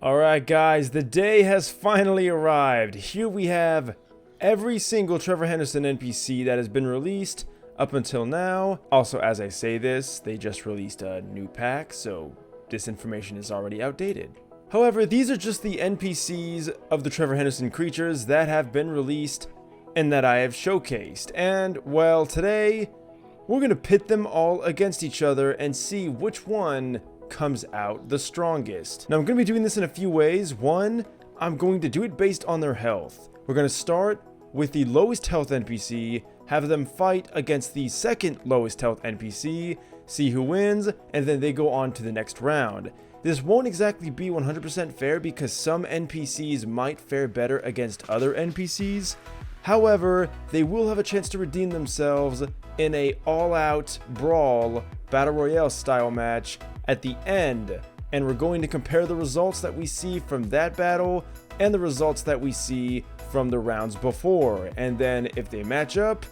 Alright guys, the day has finally arrived. Here we have every single Trevor Henderson NPC that has been released up until now. Also, as I say this, they just released a new pack, so this information is already outdated. However, these are just the NPCs of the Trevor Henderson creatures that have been released and that I have showcased. And, well, today, we're going to pit them all against each other and see which one comes out the strongest. Now, I'm going to be doing this in a few ways. One, I'm going to do it based on their health. We're going to start with the lowest health NPC, have them fight against the second lowest health NPC, see who wins, and then they go on to the next round. This won't exactly be 100% fair because some NPCs might fare better against other NPCs. However, they will have a chance to redeem themselves in a all-out brawl battle royale style match at the end, and we're going to compare the results that we see from that battle and the results that we see from the rounds before, and then if they match up,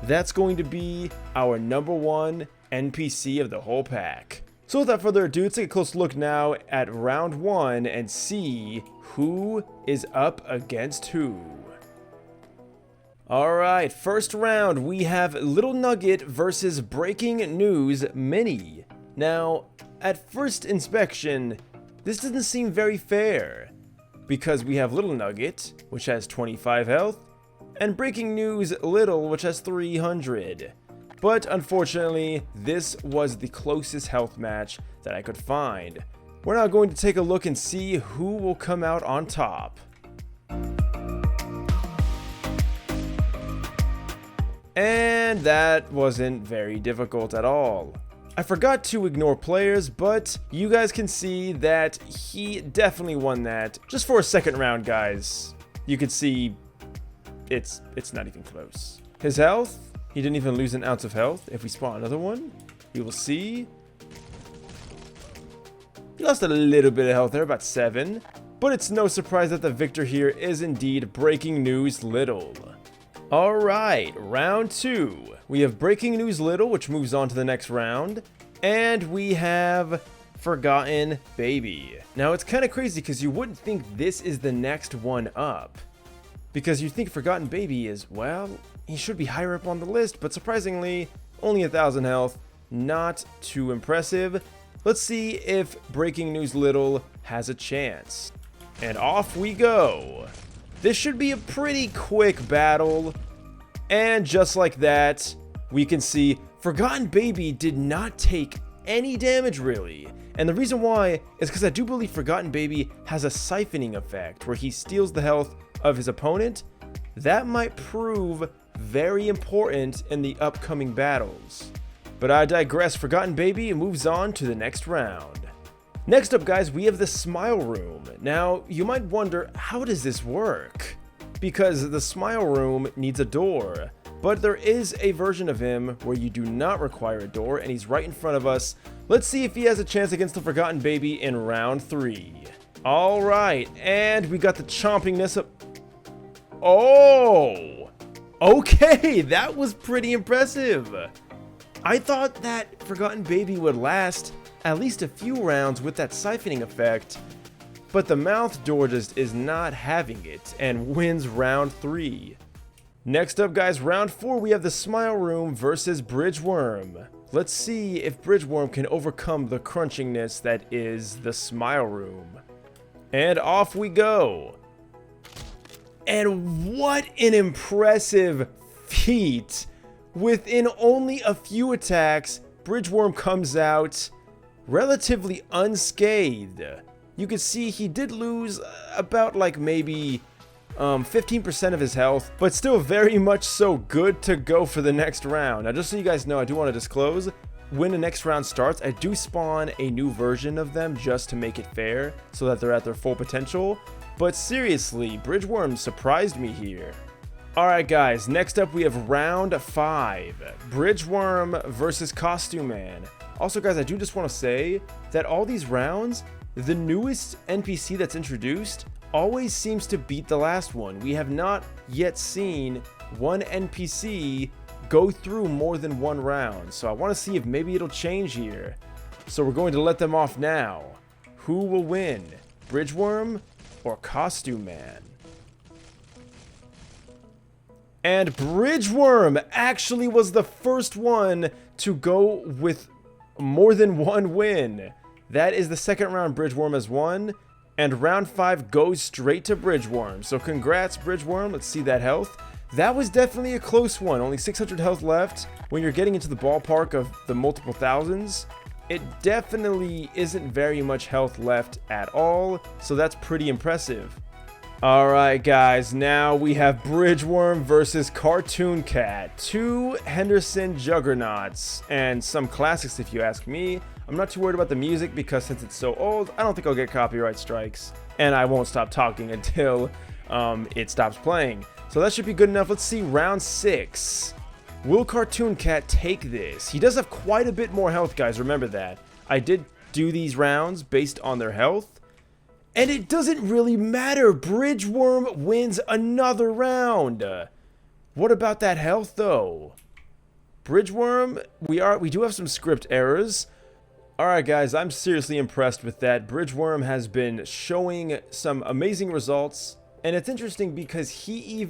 that's going to be our #1 NPC of the whole pack. So without further ado, let's take a close look now at round 1 and see who is up against who. Alright, first round we have Little Nugget versus Breaking News Mini. Now, at first inspection, this doesn't seem very fair, because we have Little Nugget, which has 25 health, and Breaking News Little, which has 300. But unfortunately, this was the closest health match that I could find. We're now going to take a look and see who will come out on top. And that wasn't very difficult at all. I forgot to ignore players, but you guys can see that he definitely won that. Just for a second round, guys. You can see it's not even close. His health, he didn't even lose an ounce of health. If we spawn another one, you will see he lost a little bit of health there, about 7. But it's no surprise that the victor here is indeed Breaking News Little. Alright, round 2. We have Breaking News Little, which moves on to the next round. And we have Forgotten Baby. Now, it's kind of crazy because you wouldn't think this is the next one up. Because you think Forgotten Baby is, well, he should be higher up on the list. But surprisingly, only 1,000 health. Not too impressive. Let's see if Breaking News Little has a chance. And off we go. This should be a pretty quick battle. And just like that, we can see Forgotten Baby did not take any damage really. And the reason why is because I do believe Forgotten Baby has a siphoning effect where he steals the health of his opponent. That might prove very important in the upcoming battles. But I digress. Forgotten Baby moves on to the next round. Next up, guys, we have the Smile Room. Now, you might wonder, how does this work? Because the Smile Room needs a door, but there is a version of him where you do not require a door, and he's right in front of us. Let's see if he has a chance against the Forgotten Baby in round 3. Alright, and we got the chompingness of... Oh! Okay, that was pretty impressive. I thought that Forgotten Baby would last at least a few rounds with that siphoning effect, but the mouth door just is not having it and wins round 3. Next up, guys, round 4, we have the Smile Room versus Bridgeworm. Let's see if Bridgeworm can overcome the crunchingness that is the Smile Room. And off we go. And what an impressive feat. Within only a few attacks, Bridgeworm comes out relatively unscathed. You can see he did lose about like maybe 15% of his health, but still very much so good to go for the next round. Now, just so you guys know, I do want to disclose, when the next round starts, I do spawn a new version of them just to make it fair, so that they're at their full potential. But seriously, Bridgeworm surprised me here. Alright guys, next up we have round 5, Bridgeworm versus Costume Man. Also guys, I do just want to say that all these rounds, the newest NPC that's introduced always seems to beat the last one. We have not yet seen one NPC go through more than one round, so I want to see if maybe it'll change here. So we're going to let them off now. Who will win? Bridgeworm or Costume Man? And Bridgeworm actually was the first one to go with more than one win. That is the second round Bridgeworm has won. And round 5 goes straight to Bridgeworm. So congrats, Bridgeworm. Let's see that health. That was definitely a close one. Only 600 health left. When you're getting into the ballpark of the multiple thousands, it definitely isn't very much health left at all. So that's pretty impressive. Alright guys, now we have Bridgeworm versus Cartoon Cat. 2 Henderson juggernauts, and some classics if you ask me. I'm not too worried about the music because since it's so old, I don't think I'll get copyright strikes. And I won't stop talking until it stops playing. So that should be good enough. Let's see, round 6. Will Cartoon Cat take this? He does have quite a bit more health, guys, remember that. I did do these rounds based on their health. And it doesn't really matter. Bridgeworm wins another round. What about that health, though? Bridgeworm, we do have some script errors. Alright, guys, I'm seriously impressed with that. Bridgeworm has been showing some amazing results. And it's interesting because he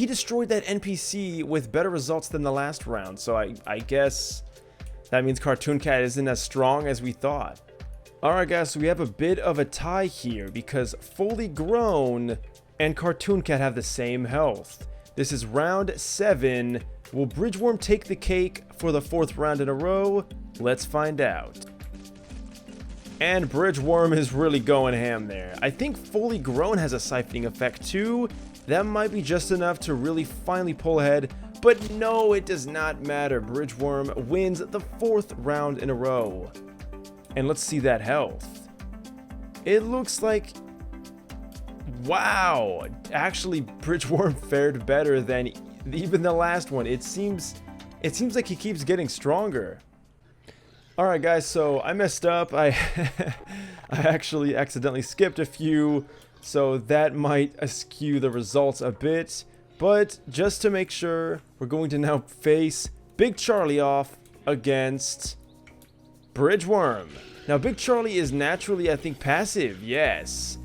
destroyed that NPC with better results than the last round. So I guess that means Cartoon Cat isn't as strong as we thought. Alright guys, so we have a bit of a tie here because Fully Grown and Cartoon Cat have the same health. This is round 7. Will Bridgeworm take the cake for the 4th round in a row? Let's find out. And Bridgeworm is really going ham there. I think Fully Grown has a siphoning effect too. That might be just enough to really finally pull ahead. But no, it does not matter. Bridgeworm wins the 4th round in a row. And let's see that health. It looks like, wow, actually Bridgeworm fared better than even the last one. It seems like he keeps getting stronger. Alright guys, so I messed up. I actually accidentally skipped a few, so that might askew the results a bit. But just to make sure, we're going to now face Big Charlie off against Bridgeworm. Now, Big Charlie is naturally, I think, passive, yes.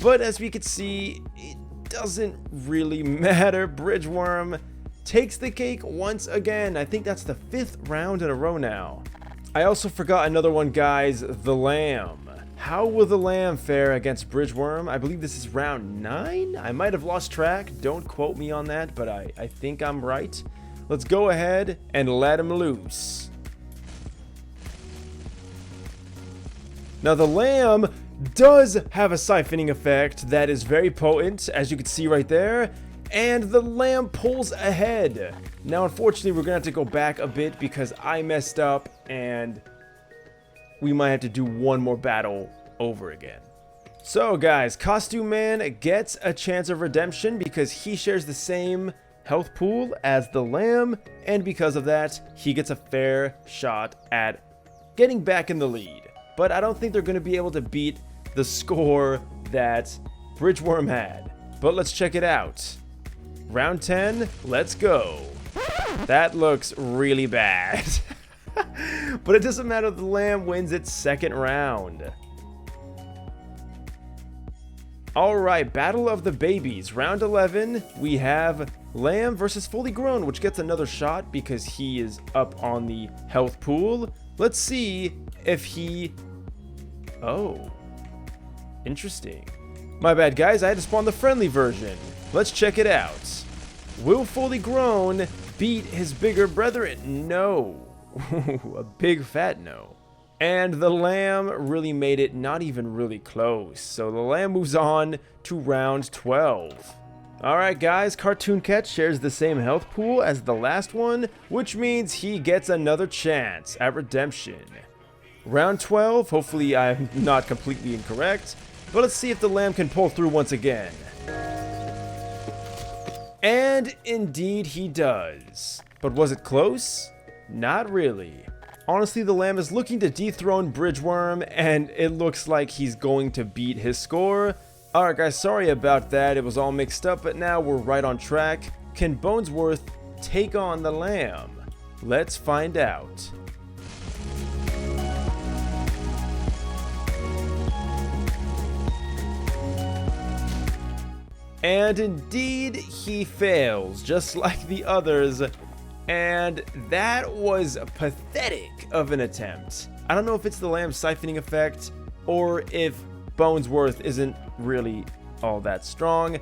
But as we can see, it doesn't really matter. Bridgeworm takes the cake once again. I think that's the 5th round in a row now. I also forgot another one, guys, the Lamb. How will the Lamb fare against Bridgeworm? I believe this is round 9? I might have lost track. Don't quote me on that, but I think I'm right. Let's go ahead and let him loose. Now the Lamb does have a siphoning effect that is very potent, as you can see right there, and the Lamb pulls ahead. Now unfortunately we're gonna have to go back a bit because I messed up and we might have to do one more battle over again. So guys, Costume Man gets a chance of redemption because he shares the same health pool as the Lamb, and because of that he gets a fair shot at getting back in the lead. But I don't think they're going to be able to beat the score that Bridgeworm had. But let's check it out. Round 10, let's go. That looks really bad. But it doesn't matter, the Lamb wins its 2nd round. Alright, Battle of the Babies. Round 11, we have Lamb versus Fully Grown, which gets another shot because he is up on the health pool. Let's see if he... Oh, interesting. My bad, guys. I had to spawn the friendly version. Let's check it out. Will Fully Grown beat his bigger brethren? No. A big fat no. And the Lamb really made it not even really close. So the Lamb moves on to round 12. Alright guys, Cartoon Cat shares the same health pool as the last one, which means he gets another chance at redemption. Round 12, hopefully I'm not completely incorrect, but let's see if the Lamb can pull through once again. And indeed he does. But was it close? Not really. Honestly, the Lamb is looking to dethrone Bridgeworm, and it looks like he's going to beat his score. Alright guys, sorry about that, it was all mixed up, but now we're right on track. Can Bonesworth take on the Lamb? Let's find out. And indeed, he fails, just like the others. And that was pathetic of an attempt. I don't know if it's the lamb's siphoning effect, or if Bones' worth isn't really all that strong.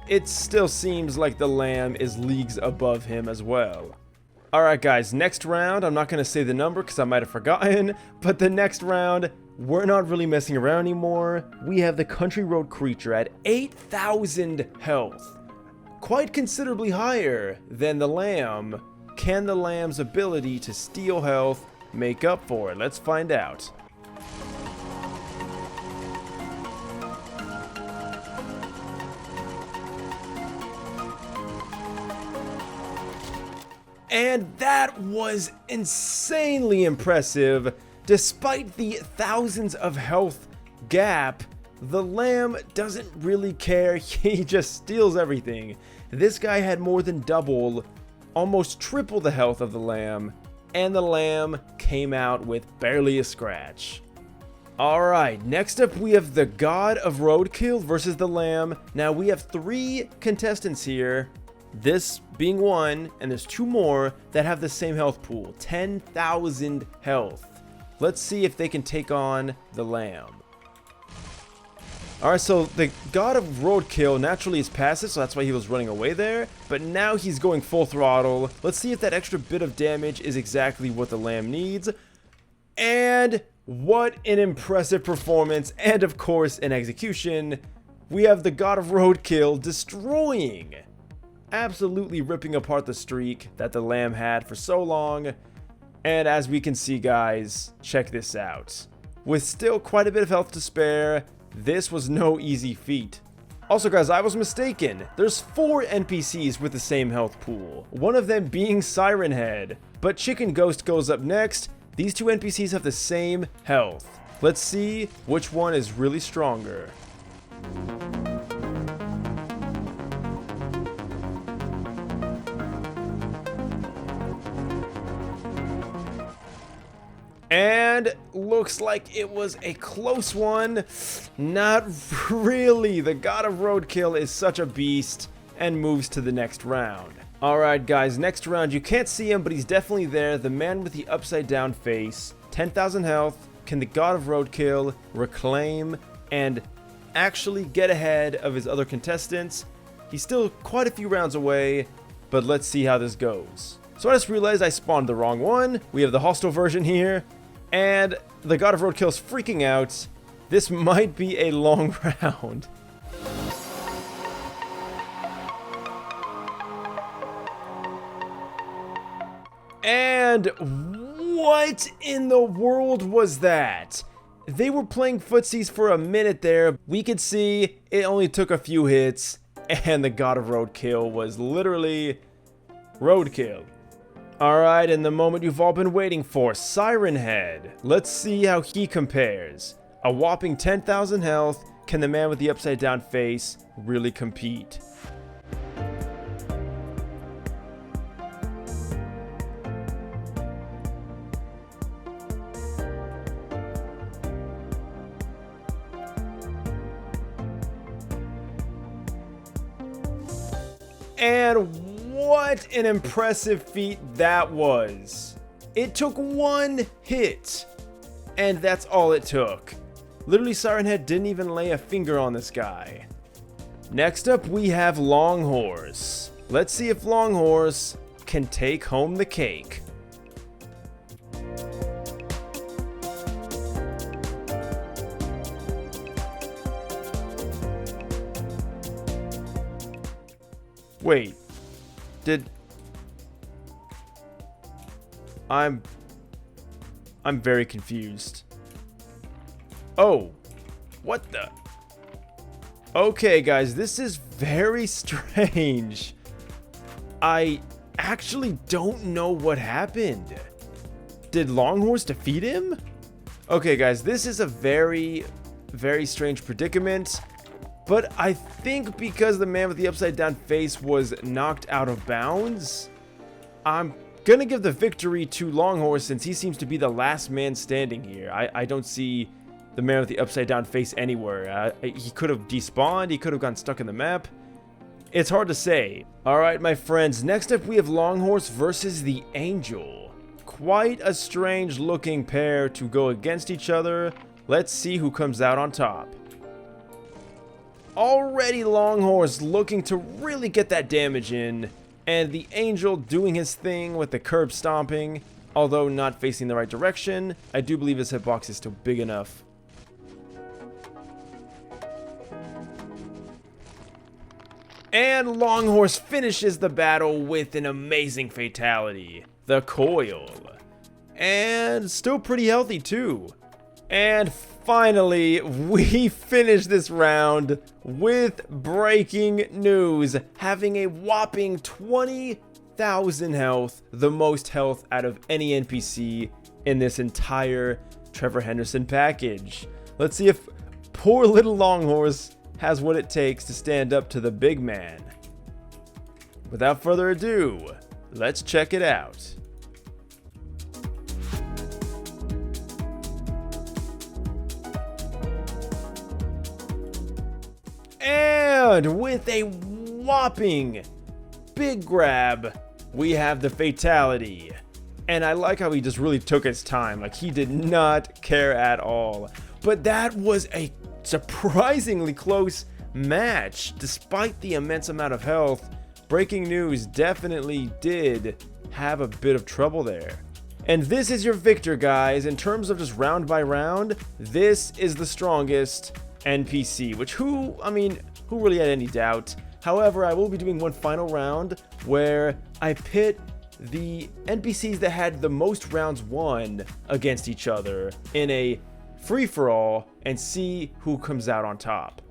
It still seems like the lamb is leagues above him as well. Alright guys, next round, I'm not going to say the number because I might have forgotten, but the next round, we're not really messing around anymore. We have the country road creature at 8,000 health. Quite considerably higher than the lamb. Can the lamb's ability to steal health make up for it? Let's find out. And that was insanely impressive. Despite the thousands of health gap, the lamb doesn't really care. He just steals everything. This guy had more than double, almost triple the health of the lamb, and the lamb came out with barely a scratch. Alright, next up we have the God of Roadkill versus the lamb. Now we have 3 contestants here. This being one, and there's 2 more that have the same health pool, 10,000 health. Let's see if they can take on the lamb. Alright, so the God of Roadkill naturally is passive, so that's why he was running away there. But now he's going full throttle. Let's see if that extra bit of damage is exactly what the lamb needs. And what an impressive performance, and of course an execution. We have the God of Roadkill destroying, absolutely ripping apart the streak that the lamb had for so long. And as we can see guys, check this out. With still quite a bit of health to spare, this was no easy feat. Also guys, I was mistaken. There's 4 NPCs with the same health pool, one of them being Siren Head. But Chicken Ghost goes up next. These 2 NPCs have the same health. Let's see which one is really stronger. And looks like it was a close one. Not really. The God of Roadkill is such a beast and moves to the next round. Alright guys, next round. You can't see him, but he's definitely there. The man with the upside down face. 10,000 health. Can the God of Roadkill reclaim and actually get ahead of his other contestants? He's still quite a few rounds away, but let's see how this goes. So I just realized I spawned the wrong one. We have the hostile version here. And the God of Roadkill is freaking out. This might be a long round. And what in the world was that? They were playing footsies for a minute there. We could see it only took a few hits, and the God of Roadkill was literally roadkill. Alright, and the moment you've all been waiting for, Siren Head. Let's see how he compares. A whopping 10,000 health. Can the man with the upside down face really compete? And what an impressive feat that was. It took 1 hit, and that's all it took. Literally, Siren Head didn't even lay a finger on this guy. Next up, we have Longhorse. Let's see if Longhorse can take home the cake. Wait. I'm very confused. Oh, what the? Okay, guys, this is very strange. I actually don't know what happened. Did Longhorse defeat him? Okay, guys, this is a very strange predicament. But I think because the man with the upside down face was knocked out of bounds, I'm gonna give the victory to Longhorse since he seems to be the last man standing here. I don't see the man with the upside down face anywhere. He could have despawned, he could have gotten stuck in the map. It's hard to say. Alright, my friends, next up we have Longhorse versus the Angel. Quite a strange looking pair to go against each other. Let's see who comes out on top. Already Longhorse looking to really get that damage in, and the Angel doing his thing with the curb stomping, although not facing the right direction. I do believe his hitbox is still big enough. And Longhorse finishes the battle with an amazing fatality, the coil. And still pretty healthy too. And finally, we finish this round with breaking news, having a whopping 20,000 health, the most health out of any NPC in this entire Trevor Henderson package. Let's see if poor little Longhorse has what it takes to stand up to the big man. Without further ado, let's check it out. And with a whopping big grab, we have the fatality. And I like how he just really took his time. Like, he did not care at all. But that was a surprisingly close match. Despite the immense amount of health, Breaking News definitely did have a bit of trouble there. And this is your victor, guys. In terms of just round by round, this is the strongest NPC, which who really had any doubt? However, I will be doing one final round where I pit the NPCs that had the most rounds won against each other in a free-for-all and see who comes out on top.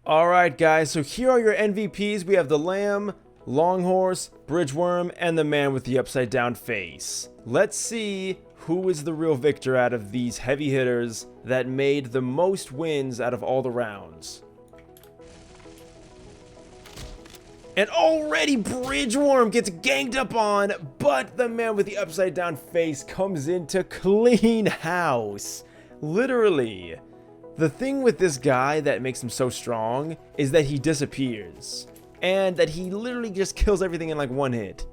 Alright guys, so here are your MVPs. We have the Lamb, Longhorse, Bridgeworm, and the man with the upside down face. Let's see who is the real victor out of these heavy hitters that made the most wins out of all the rounds. And already Bridgeworm gets ganged up on, but the man with the upside down face comes in to clean house. Literally. The thing with this guy that makes him so strong is that he disappears. And that he literally just kills everything in like one hit.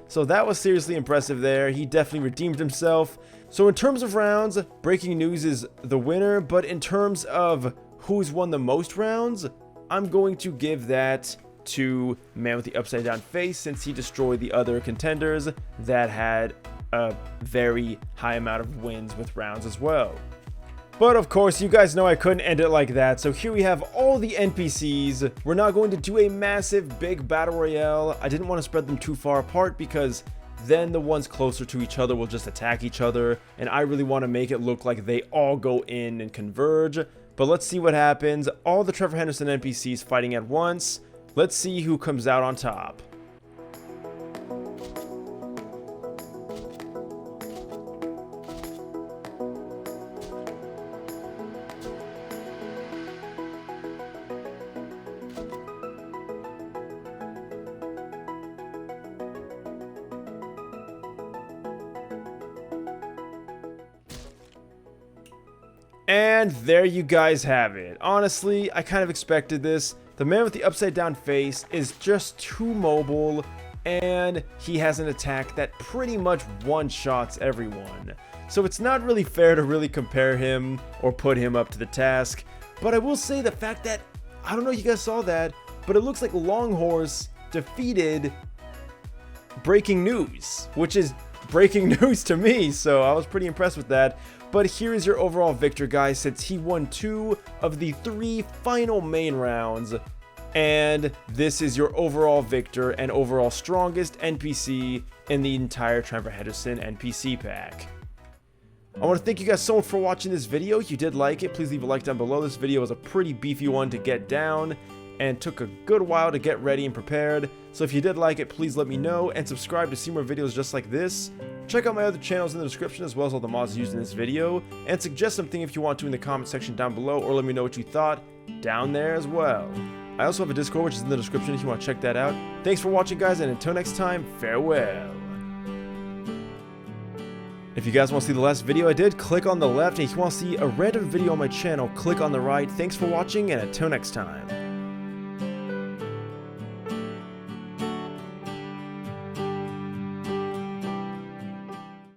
So that was seriously impressive there. He definitely redeemed himself. So in terms of rounds, Breaking News is the winner. But in terms of who's won the most rounds, I'm going to give that to Man with the Upside Down Face, since he destroyed the other contenders that had a very high amount of wins with rounds as well. But of course, you guys know I couldn't end it like that, so here we have all the NPCs. We're not going to do a massive big battle royale. I didn't want to spread them too far apart because then the ones closer to each other will just attack each other, and I really want to make it look like they all go in and converge. But let's see what happens. All the Trevor Henderson NPCs fighting at once. Let's see who comes out on top. And there you guys have it. Honestly, I kind of expected this. The man with the upside down face is just too mobile, and he has an attack that pretty much one-shots everyone. So it's not really fair to really compare him or put him up to the task. But I will say the fact that, I don't know if you guys saw that, but it looks like Longhorse defeated Breaking News, which is breaking news to me, so I was pretty impressed with that. But here is your overall victor, guys, since he won 2 of the 3 final main rounds. And this is your overall victor and overall strongest NPC in the entire Trevor Henderson NPC pack. I want to thank you guys so much for watching this video. If you did like it, please leave a like down below. This video was a pretty beefy one to get down and took a good while to get ready and prepared. So if you did like it, please let me know and subscribe to see more videos just like this. Check out my other channels in the description, as well as all the mods used in this video, and suggest something if you want to in the comment section down below, or let me know what you thought down there as well. I also have a Discord, which is in the description if you want to check that out. Thanks for watching, guys, and until next time, farewell. If you guys want to see the last video I did, click on the left, and if you want to see a random video on my channel, click on the right. Thanks for watching, and until next time.